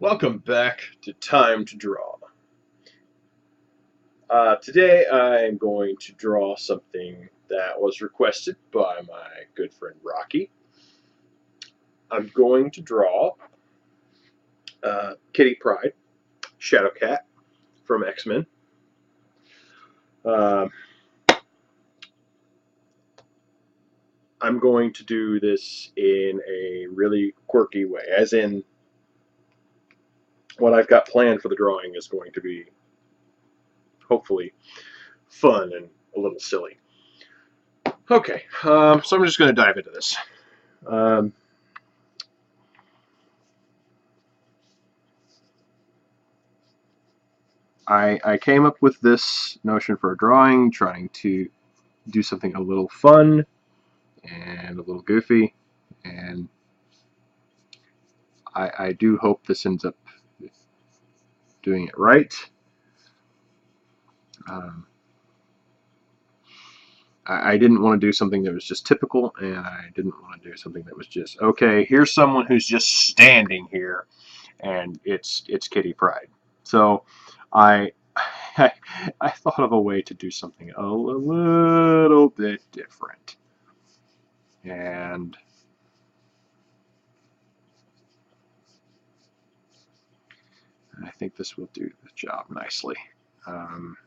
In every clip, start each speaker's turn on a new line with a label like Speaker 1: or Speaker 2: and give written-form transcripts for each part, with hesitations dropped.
Speaker 1: Welcome back to Time to Draw. Today I'm going to draw something that was requested by my good friend Rocky. I'm going to draw Kitty Pryde, Shadowcat from X-Men. Uh, I'm going to do this in a really quirky way, as in what I've got planned for the drawing is going to be hopefully fun and a little silly. Okay, so I'm just going to dive into this. I came up with this notion for a drawing, trying to do something a little fun and a little goofy, and I do hope this ends up doing it right. Um, I didn't want to do something that was just typical, and I didn't want to do something that was just, okay, here's someone who's just standing here, and it's Kitty Pryde. So I, I thought of a way to do something a little bit different. And I think this will do the job nicely. I'm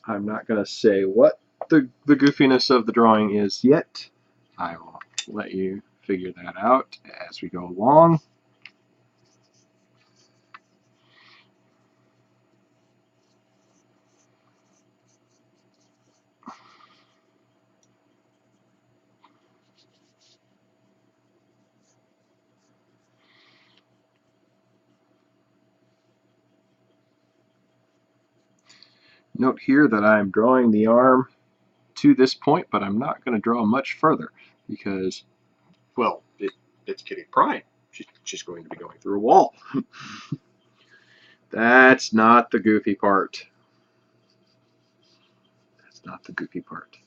Speaker 1: not going to say what the goofiness of the drawing is yet. I will let you figure that out as we go along. Note here that I'm drawing the arm to this point, but I'm not going to draw much further because, well, it's Kitty Pryde. She's going to be going through a wall. That's not the goofy part. That's not the goofy part.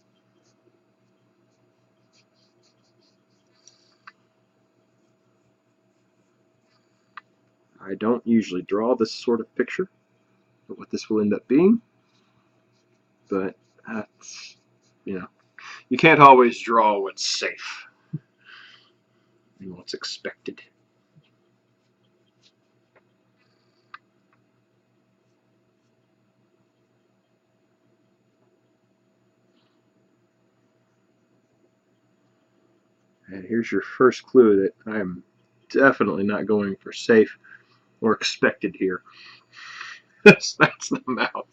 Speaker 1: I don't usually draw this sort of picture, but what this will end up being. But that's, you can't always draw what's safe and what's expected. And here's your first clue that I'm definitely not going for safe or expected here. that's the mouth.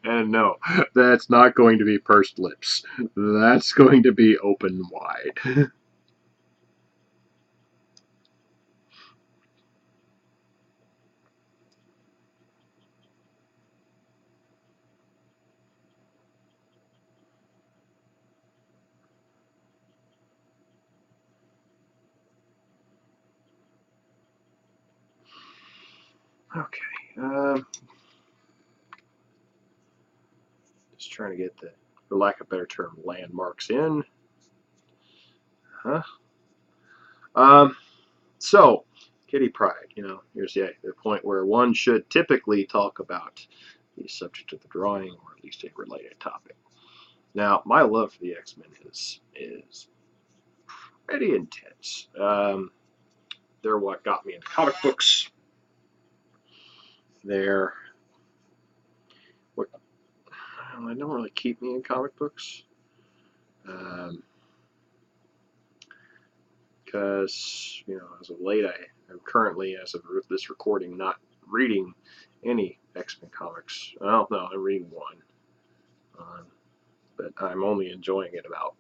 Speaker 1: And no, that's not going to be pursed lips. That's going to be open wide. Okay. Just trying to get the, for lack of a better term, landmarks in. Huh? So, Kitty Pryde, here's the point where one should typically talk about the subject of the drawing, or at least a related topic. Now, my love for the X-Men is pretty intense. They're what got me into comic books. They're what, well, they don't really keep me in comic books. Because, as of late, I'm currently, as of this recording, not reading any X-Men comics. Well, no, I'm reading one. But I'm only enjoying it about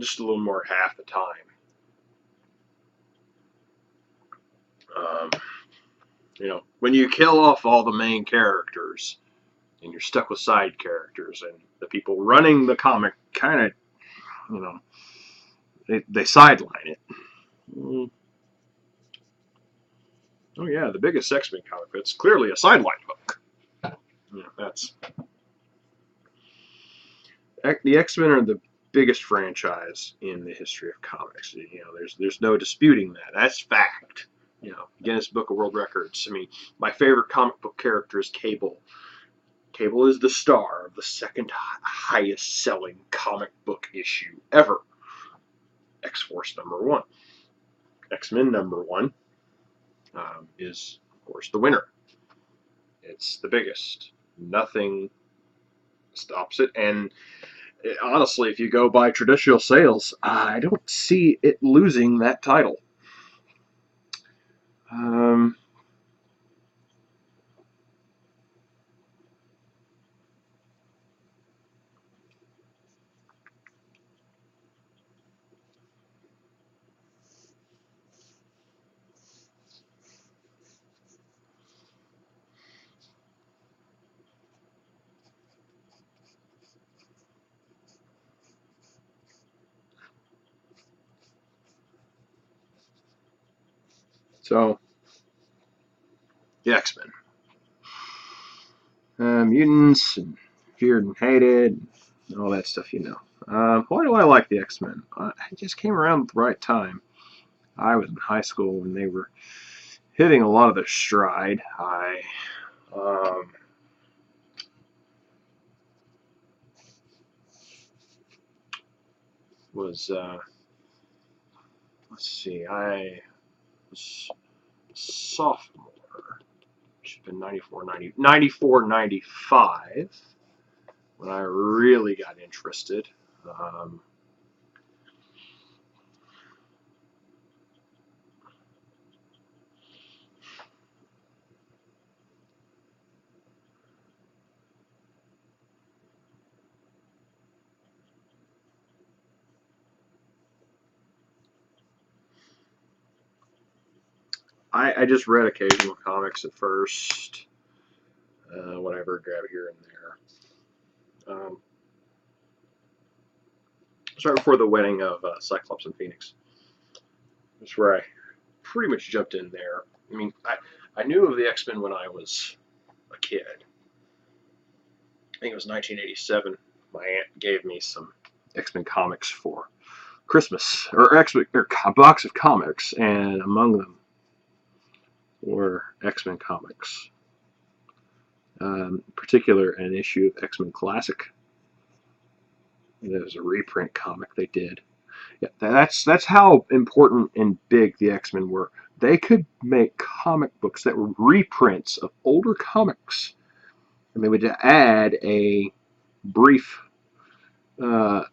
Speaker 1: just a little more half the time. When you kill off all the main characters and you're stuck with side characters, and the people running the comic kind of, they sideline it. Oh yeah, the biggest X-Men comic. It's clearly a sideline book. The X-Men are the biggest franchise in the history of comics. There's no disputing that. That's fact. Guinness Book of World Records. I mean, my favorite comic book character is Cable. Cable is the star of the second highest selling comic book issue ever. X-Force #1. X-Men #1 is, of course, the winner. It's the biggest. Nothing stops it. And honestly, if you go by traditional sales, I don't see it losing that title. Um, so, the X-Men. Mutants, and feared and hated, and all that stuff, why do I like the X-Men? It just came around at the right time. I was in high school when they were hitting a lot of their stride. I um, was, let's see, I was a sophomore, which had been 94, 95, when I really got interested. Um, I just read occasional comics at first, whatever, grab here and there. Right before the wedding of Cyclops and Phoenix. That's where I pretty much jumped in there. I mean, I knew of the X-Men when I was a kid. I think it was 1987. My aunt gave me some X-Men comics for Christmas, or X-Men, or a box of comics, and among them were X-Men comics. In particular, an issue of X-Men Classic. There was a reprint comic they did. Yeah, that's how important and big the X-Men were. They could make comic books that were reprints of older comics, and they would add a brief uh,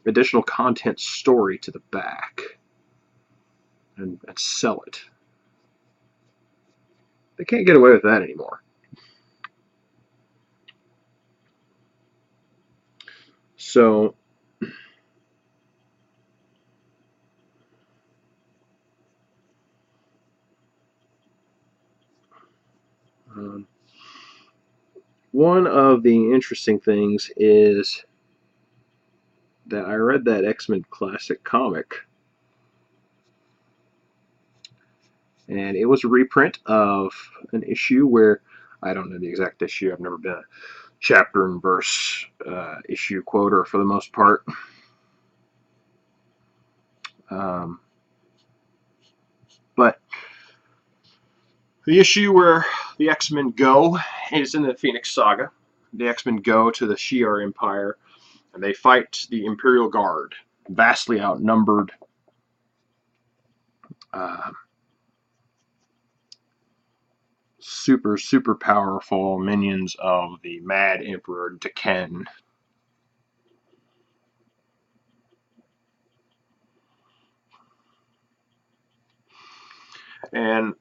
Speaker 1: additional content story to the back and sell it. They can't get away with that anymore. So, um, one of the interesting things is that I read that X-Men Classic comic, and it was a reprint of an issue where I don't know the exact issue. I've never been a chapter and verse issue quoter for the most part. Um, but the issue where the X-Men go is in the Phoenix Saga. The X-Men go to the Shi'ar Empire and they fight the Imperial Guard, vastly outnumbered. Uh, super powerful minions of the Mad Emperor D'Ken. And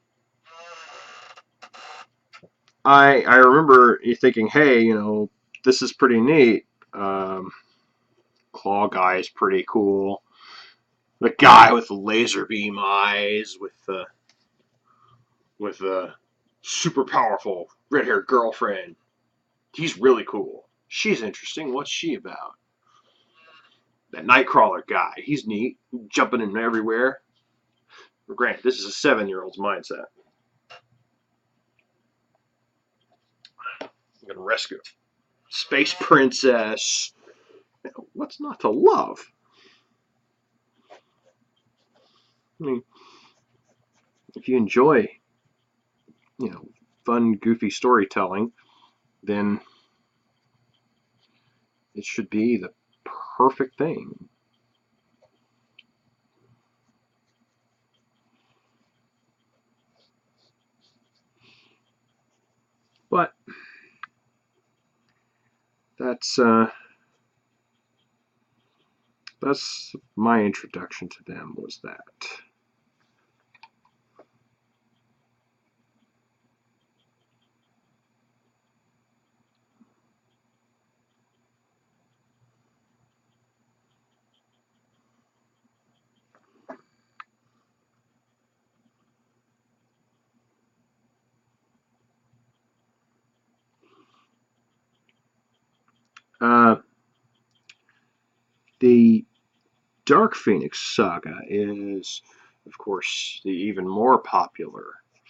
Speaker 1: I remember thinking, hey, this is pretty neat. Claw guy is pretty cool. The guy with the laser beam eyes, with the super powerful red haired girlfriend. He's really cool. She's interesting. What's she about? That Nightcrawler guy. He's neat. Jumping in everywhere. Granted, this is a 7-year-old's mindset. I'm gonna rescue Space Princess. What's not to love? I mean, if you enjoy, you know, fun, goofy storytelling, then it should be the perfect thing. But that's uh, that's my introduction to them was that. Uh, the Dark Phoenix saga is, of course, the even more popular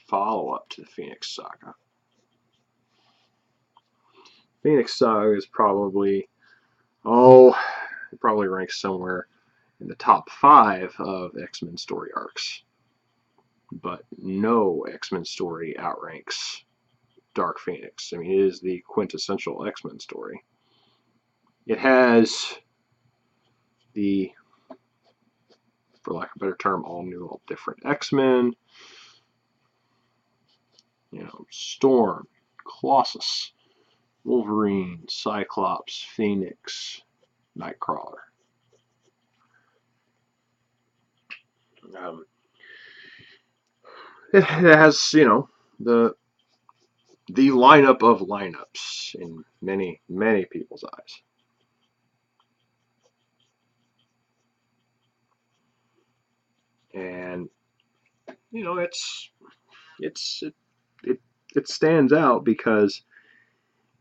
Speaker 1: follow-up to the Phoenix saga. Phoenix saga is probably, it probably ranks somewhere in the top 5 of X-Men story arcs. But no X-Men story outranks Dark Phoenix. I mean, it is the quintessential X-Men story. It has the, for lack of a better term, all new, all different X-Men. You know, Storm, Colossus, Wolverine, Cyclops, Phoenix, Nightcrawler. Um, it has, the lineup of lineups in many people's eyes. And it's it stands out because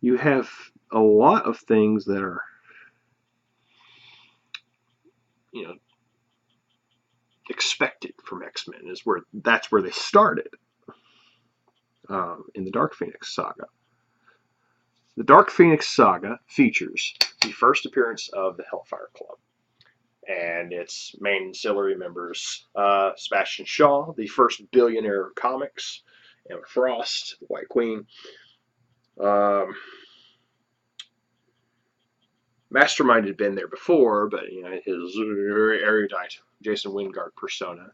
Speaker 1: you have a lot of things that are you know expected from X-Men. That's where they started in the Dark Phoenix saga. The Dark Phoenix saga features the first appearance of the Hellfire Club and its main ancillary members: Sebastian Shaw, the first billionaire of comics; Emma Frost, the White Queen; um, Mastermind had been there before, but his very erudite Jason Wingard persona,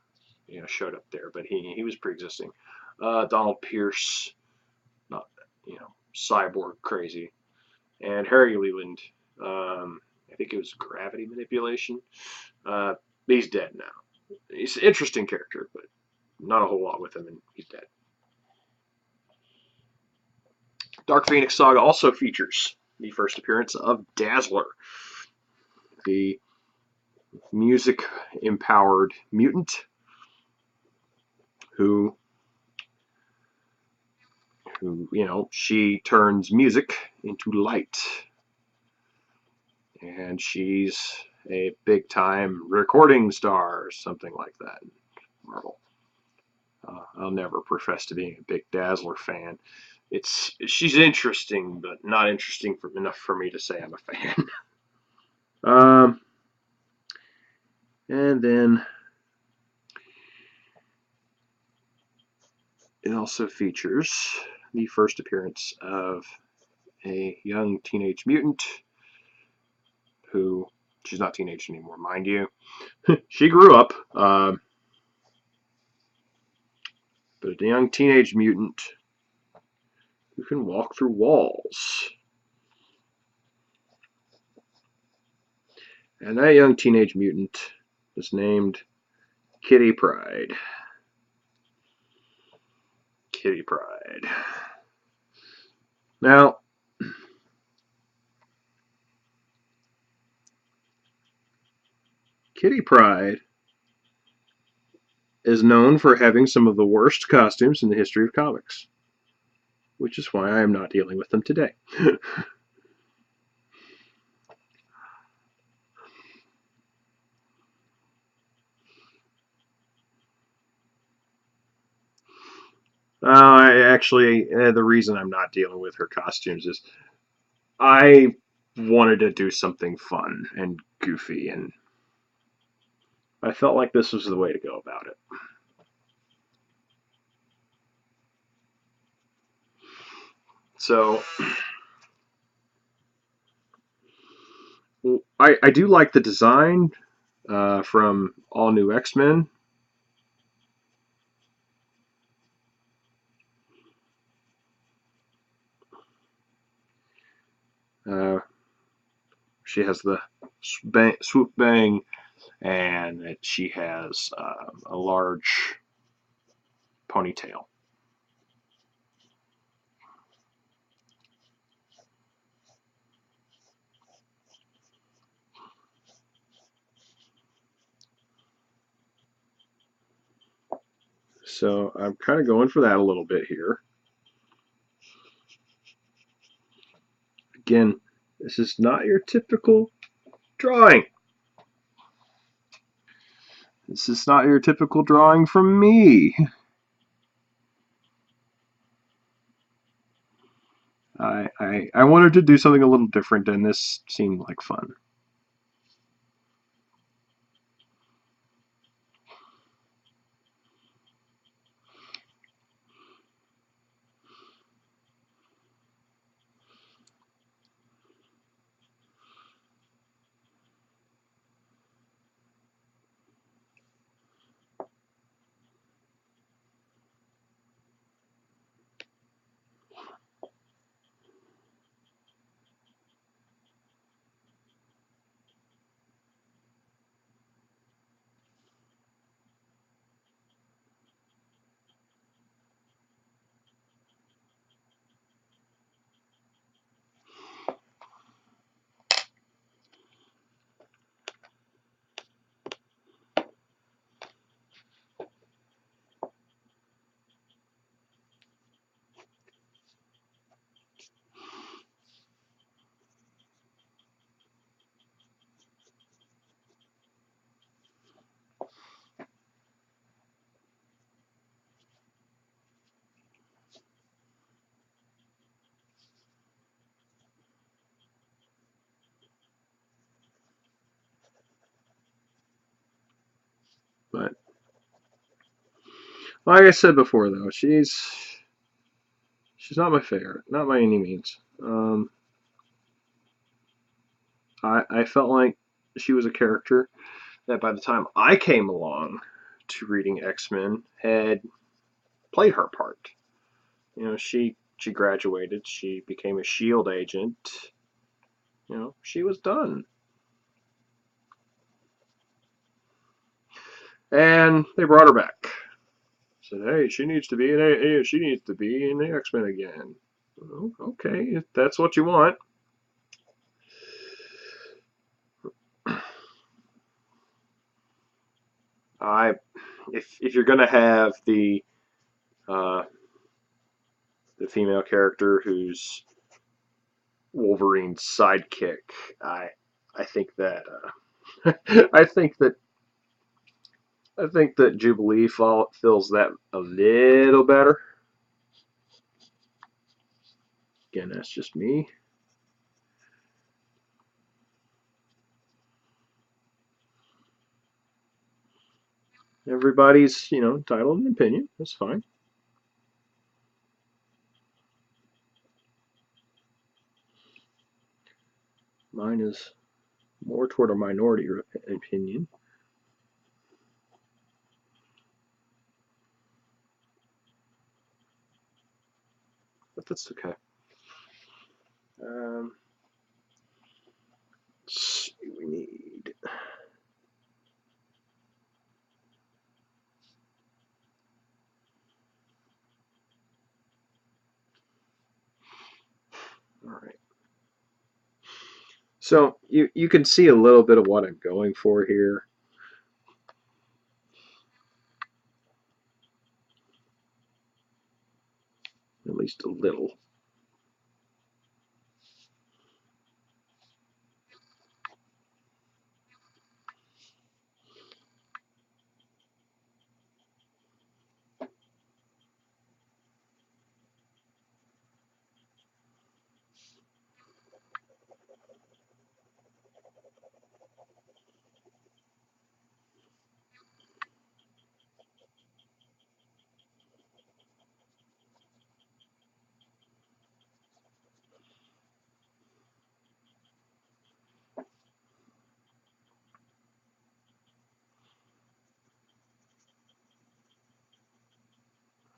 Speaker 1: showed up there, but he was pre-existing. Donald Pierce, not cyborg crazy, and Harry Leland. I think it was gravity manipulation. Uh, he's dead now. He's an interesting character, but not a whole lot with him, and he's dead. Dark Phoenix Saga also features the first appearance of Dazzler, the music empowered mutant who she turns music into light, and she's a big time recording star or something like that. Marvel. I'll never profess to being a big Dazzler fan. She's interesting, but not interesting enough for me to say I'm a fan. um, and then it also features the first appearance of a young teenage mutant who, she's not teenage anymore, mind you. She grew up, but a young teenage mutant who can walk through walls. And that young teenage mutant is named Kitty Pryde. Kitty Pryde. Now, Kitty Pryde is known for having some of the worst costumes in the history of comics, which is why I am not dealing with them today. The reason I'm not dealing with her costumes is I wanted to do something fun and goofy, and I felt like this was the way to go about it. So I do like the design from All New X-Men. Uh, she has the swoop bang, and she has a large ponytail. So I'm kind of going for that a little bit here. Again, this is not your typical drawing. This is not your typical drawing from me. I wanted to do something a little different, and this seemed like fun. But like I said before, though, she's not my favorite, not by any means. I felt like she was a character that by the time I came along to reading X-Men had played her part. You know, she graduated, she became a Shield agent. You know, she was done, and they brought her back. Said, "Hey, she needs to be in the X-Men again." Oh, okay, if that's what you want. I if you're gonna have uh, the female character who's Wolverine's sidekick, I I think that I think that I think that Jubilee fills that a little better. Again, that's just me. Everybody's, entitled to an opinion. That's fine. Mine is more toward a minority opinion, but that's okay. Um, let's see, we need. All right. So you can see a little bit of what I'm going for here, at least a little.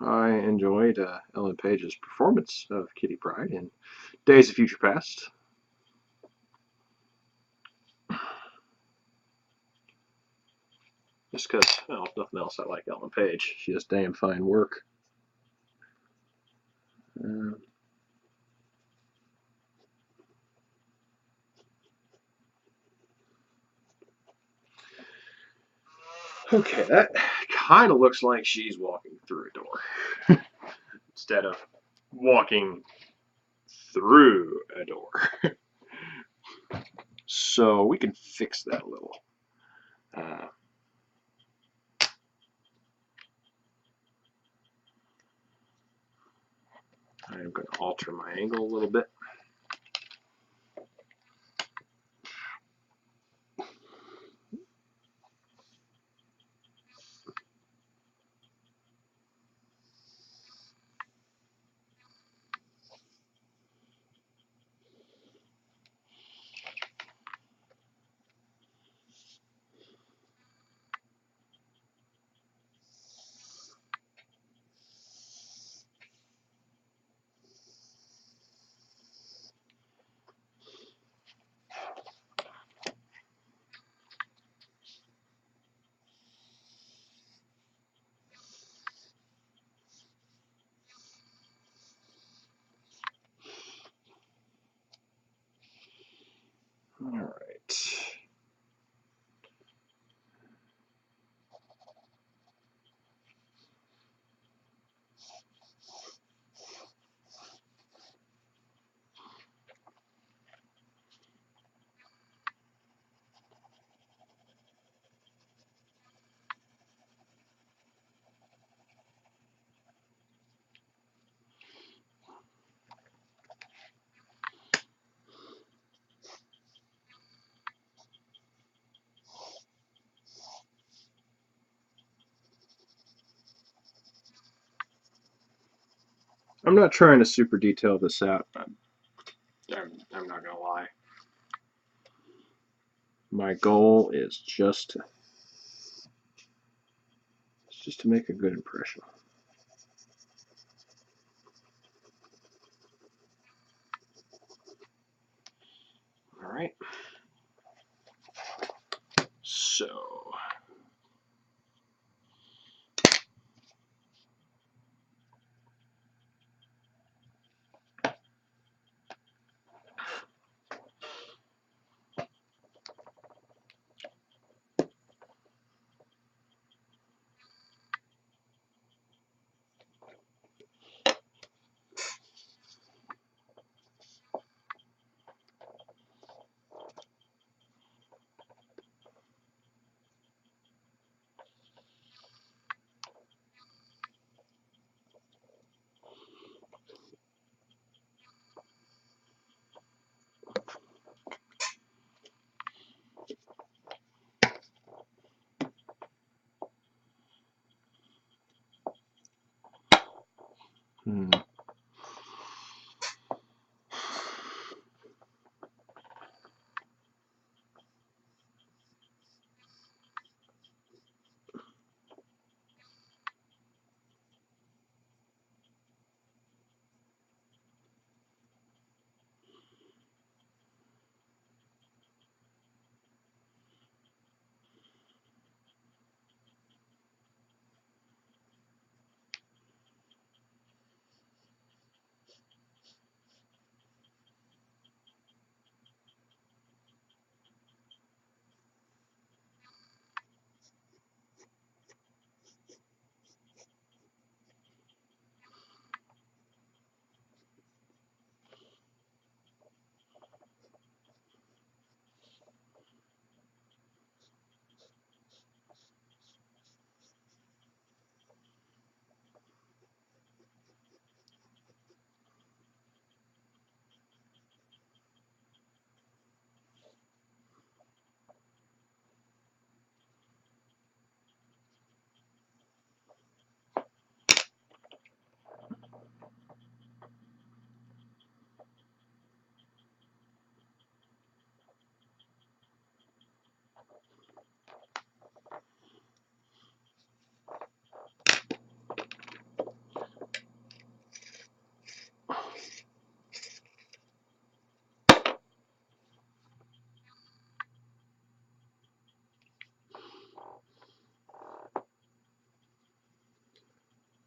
Speaker 1: I enjoyed Ellen Page's performance of Kitty Pryde in Days of Future Past. Just because, well, if nothing else, I like Ellen Page. She does damn fine work. Uh, okay, that kind of looks like she's walking through a door instead of walking through a door. So we can fix that a little. I'm going to alter my angle a little bit. All right. I'm not trying to super detail this out. I'm not going to lie. My goal is just to make a good impression. All right. So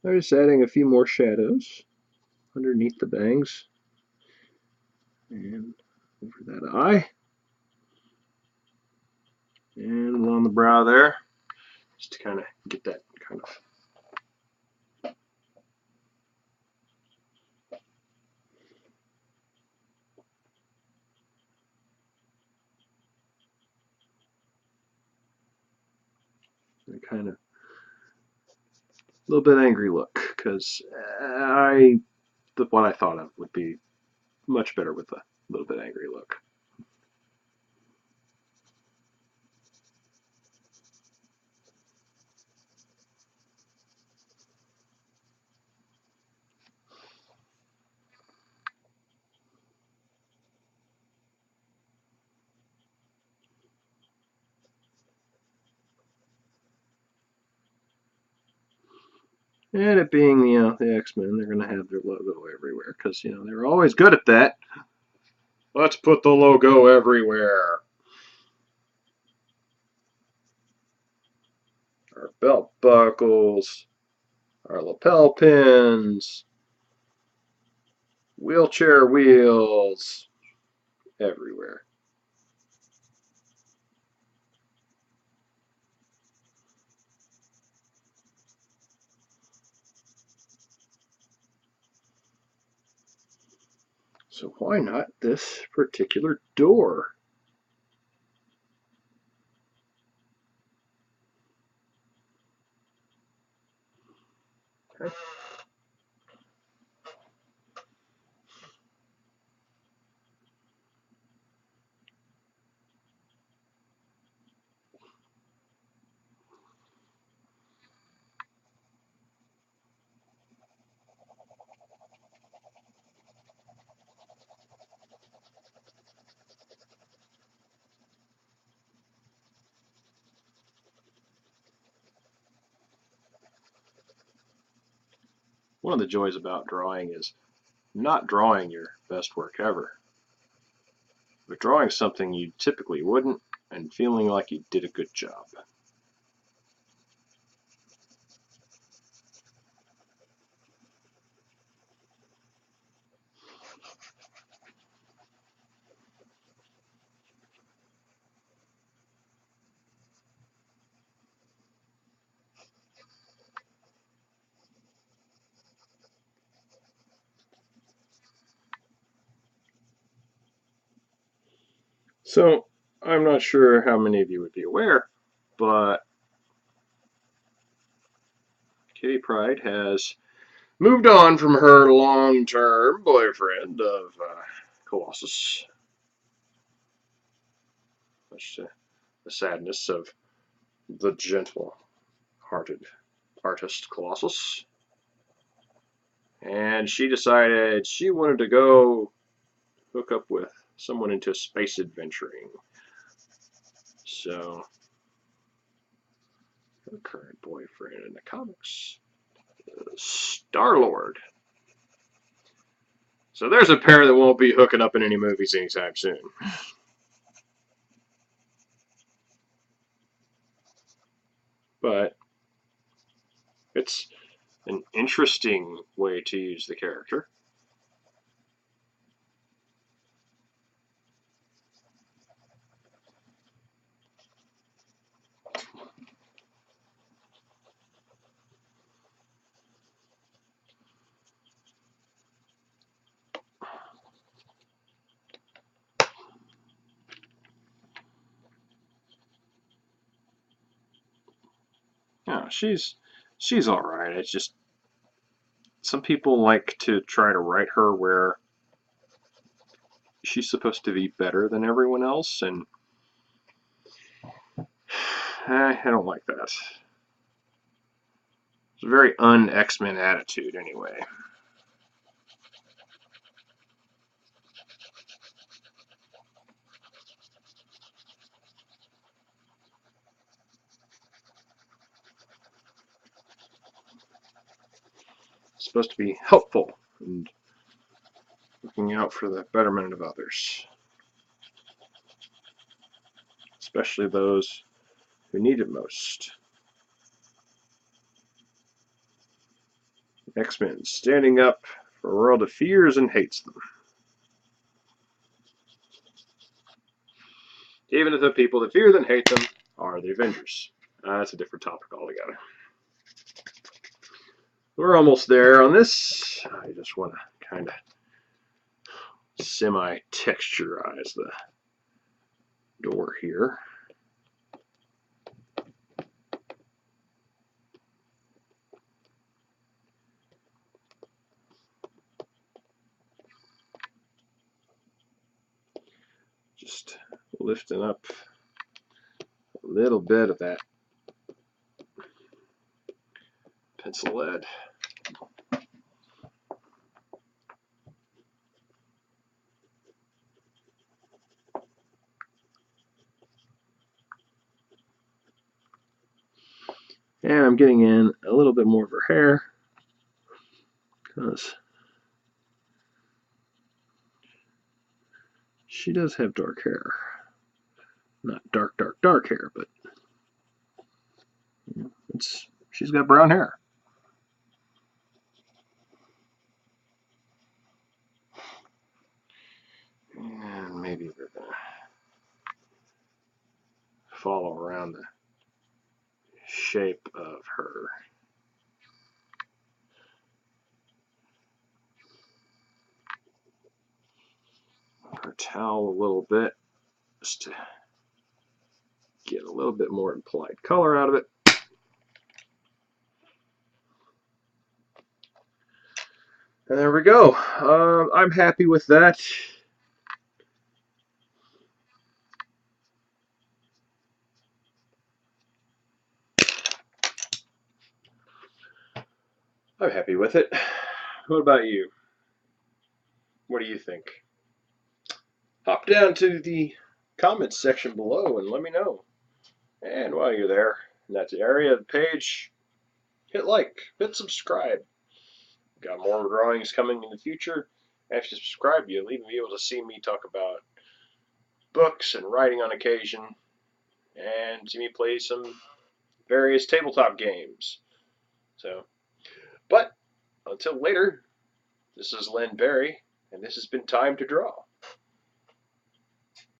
Speaker 1: I'm just adding a few more shadows underneath the bangs and over that eye and along the brow there, just to kind of get that kind of a little bit angry look, because what I thought of would be much better with a little bit angry look. And it being the X-Men, they're going to have their logo everywhere because they were always good at that. Let's put the logo everywhere. Our belt buckles, our lapel pins, wheelchair wheels, everywhere. So why not this particular door? Okay. One of the joys about drawing is not drawing your best work ever, but drawing something you typically wouldn't and feeling like you did a good job. So, I'm not sure how many of you would be aware, but Kitty Pryde has moved on from her long-term boyfriend of Colossus, much to the sadness of the gentle-hearted artist Colossus. And she decided she wanted to go hook up with someone into space adventuring. So, her current boyfriend in the comics is Star-Lord. So there's a pair that won't be hooking up in any movies anytime soon. But it's an interesting way to use the character. Yeah, she's all right. It's just some people like to try to write her where she's supposed to be better than everyone else, and I don't like that. It's a very un-X-Men attitude, anyway. It's supposed to be helpful and looking out for the betterment of others, especially those who need it most. X-Men standing up for a world that fears and hates them. Even if the people that fear and hate them are the Avengers. That's a different topic altogether. We're almost there on this. I just want to kind of semi-texturize the door here. Just lifting up a little bit of that pencil lead. And I'm getting in a little bit more of her hair because she does have dark hair. Not dark, dark, dark hair, but she's got brown hair. And maybe we're going to follow around the shape of her towel a little bit, just to get a little bit more implied color out of it. And there we go. I'm happy with that. I'm happy with it. What about you? What do you think? Hop down to the comments section below and let me know. And while you're there, in that area of the page, hit like, hit subscribe. Got more drawings coming in the future. And if you subscribe, you'll even be able to see me talk about books and writing on occasion, and see me play some various tabletop games. So, but until later, this is Len Berry, and this has been Time to Draw.